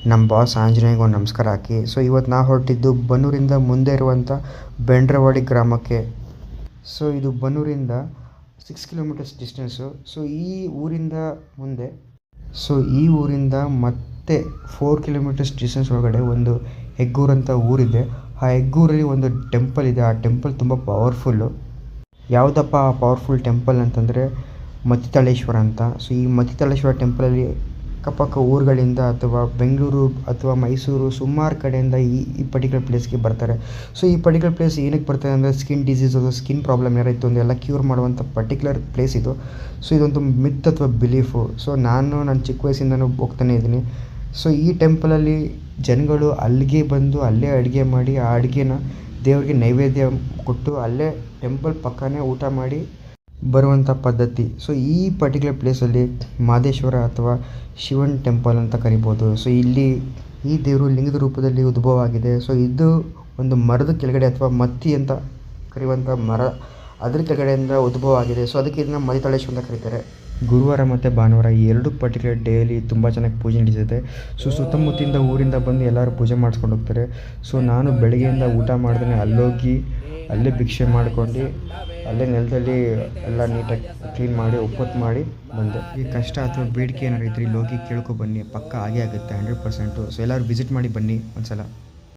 ನಮ್ಮ ಬಾಸ್ ಆಂಜನೇಯಗೆ ಒಂದು ನಮಸ್ಕಾರ ಹಾಕಿ. ಸೊ ಇವತ್ತು ನಾವು ಹೊರಟಿದ್ದು ಬನ್ನೂರಿಂದ ಮುಂದೆ ಇರುವಂಥ ಬೆಂಡ್ರವಾಡಿ ಗ್ರಾಮಕ್ಕೆ. ಸೊ ಇದು ಬನ್ನೂರಿಂದ 6 ಕಿಲೋಮೀಟರ್ಸ್ ಡಿಸ್ಟೆನ್ಸು. ಸೊ ಈ ಊರಿಂದ ಮುಂದೆ, ಸೊ ಈ ಊರಿಂದ ಮತ್ತೆ 4 ಕಿಲೋಮೀಟರ್ಸ್ ಡಿಸ್ಟೆನ್ಸ್ ಒಳಗಡೆ ಒಂದು ಹೆಗ್ಗೂರು ಅಂತ ಊರಿದೆ. ಆ ಹೆಗ್ಗೂರಲ್ಲಿ ಒಂದು ಟೆಂಪಲ್ ಇದೆ. ಆ ಟೆಂಪಲ್ ತುಂಬ ಪವರ್ಫುಲ್ಲು. ಯಾವುದಪ್ಪ ಆ ಪವರ್ಫುಲ್ ಟೆಂಪಲ್ ಅಂತಂದರೆ ಮತ್ತಿತಳೇಶ್ವರ ಅಂತ. ಸೊ ಈ ಮತ್ತಿತಳೇಶ್ವರ ಟೆಂಪಲಲ್ಲಿ ಅಕ್ಕಪಕ್ಕ ಊರುಗಳಿಂದ ಅಥವಾ ಬೆಂಗಳೂರು ಅಥವಾ ಮೈಸೂರು ಸುಮಾರು ಕಡೆಯಿಂದ ಈ ಪರ್ಟಿಕ್ಯುಲರ್ ಪ್ಲೇಸ್ಗೆ ಬರ್ತಾರೆ. ಸೊ ಈ ಪರ್ಟಿಕ್ಯುಲರ್ ಪ್ಲೇಸ್ ಏನಕ್ಕೆ ಬರ್ತಾರೆ ಅಂದರೆ ಸ್ಕಿನ್ ಡಿಸೀಸ್ ಅಥವಾ ಸ್ಕಿನ್ ಪ್ರಾಬ್ಲಮ್ ಏನಾಯಿತು ಅಂದರೆ ಎಲ್ಲ ಕ್ಯೂರ್ ಮಾಡುವಂಥ ಪರ್ಟಿಕ್ಯುಲರ್ ಪ್ಲೇಸ್ ಇದು. ಸೊ ಇದೊಂದು ಮಿತ್ ಅಥವಾ ಬಿಲೀಫು. ಸೊ ನನ್ನ ಚಿಕ್ಕ ವಯಸ್ಸಿಂದನೂ ಹೋಗ್ತಾನೆ ಇದ್ದೀನಿ. ಸೊ ಈ ಟೆಂಪಲಲ್ಲಿ ಜನಗಳು ಅಲ್ಲಿಗೆ ಬಂದು ಅಲ್ಲೇ ಅಡುಗೆ ಮಾಡಿ ಆ ಅಡುಗೆನ ದೇವರಿಗೆ ನೈವೇದ್ಯ ಕೊಟ್ಟು ಅಲ್ಲೇ ಟೆಂಪಲ್ ಪಕ್ಕನೇ ಊಟ ಮಾಡಿ ಬರುವಂಥ ಪದ್ಧತಿ. ಸೊ ಈ ಪರ್ಟಿಕ್ಯುಲರ್ ಪ್ಲೇಸಲ್ಲಿ ಮಹದೇಶ್ವರ ಅಥವಾ ಶಿವನ್ ಟೆಂಪಲ್ ಅಂತ ಕರಿಬೋದು. ಸೊ ಇಲ್ಲಿ ಈ ದೇವರು ಲಿಂಗದ ರೂಪದಲ್ಲಿ ಉದ್ಭವ ಆಗಿದೆ. ಸೊ ಇದು ಒಂದು ಮರದ ಕೆಳಗಡೆ ಅಥವಾ ಮತ್ತಿ ಅಂತ ಕರೆಯುವಂಥ ಮರ, ಅದ್ರ ಕೆಳಗಡೆಯಿಂದ ಉದ್ಭವ ಆಗಿದೆ. ಸೊ ಅದಕ್ಕೆ ಇದನ್ನು ಮತ್ತಿತಳೇಶ್ವರ ಅಂತ ಕರೀತಾರೆ. ಗುರುವಾರ ಮತ್ತು ಭಾನುವಾರ ಈ ಎರಡು ಪರ್ಟಿಕ್ಯುಲರ್ ಡೇಯಲ್ಲಿ ತುಂಬ ಚೆನ್ನಾಗಿ ಪೂಜೆ ನಡೀತದೆ. ಸೊ ಸುತ್ತಮುತ್ತಿಂದ ಊರಿಂದ ಬಂದು ಎಲ್ಲರೂ ಪೂಜೆ ಮಾಡಿಸ್ಕೊಂಡು ಹೋಗ್ತಾರೆ. ಸೊ ನಾನು ಬೆಳಗ್ಗೆಯಿಂದ ಊಟ ಮಾಡ್ದೇ ಅಲ್ಲೋಗಿ ಅಲ್ಲೇ ಭಿಕ್ಷೆ ಮಾಡ್ಕೊಂಡು ಅಲ್ಲೇ ನೆಲದಲ್ಲಿ ಎಲ್ಲ ನೀಟಾಗಿ ಕ್ಲೀನ್ ಮಾಡಿ ಒಪ್ಪತ್ತು ಮಾಡಿ ಬಂದೆ. ಈ ಕಷ್ಟ ಅಥವಾ ಬೇಡಿಕೆ ಏನಾರು ಇದ್ರೆ ಇಲ್ಲಿ ಹೋಗಿ ಕೇಳ್ಕೊಬನ್ನಿ, ಪಕ್ಕ ಆಗೇ ಆಗುತ್ತೆ 100%. ಸೊ ಎಲ್ಲರೂ ವಿಸಿಟ್ ಮಾಡಿ ಬನ್ನಿ ಒಂದು ಸಲ.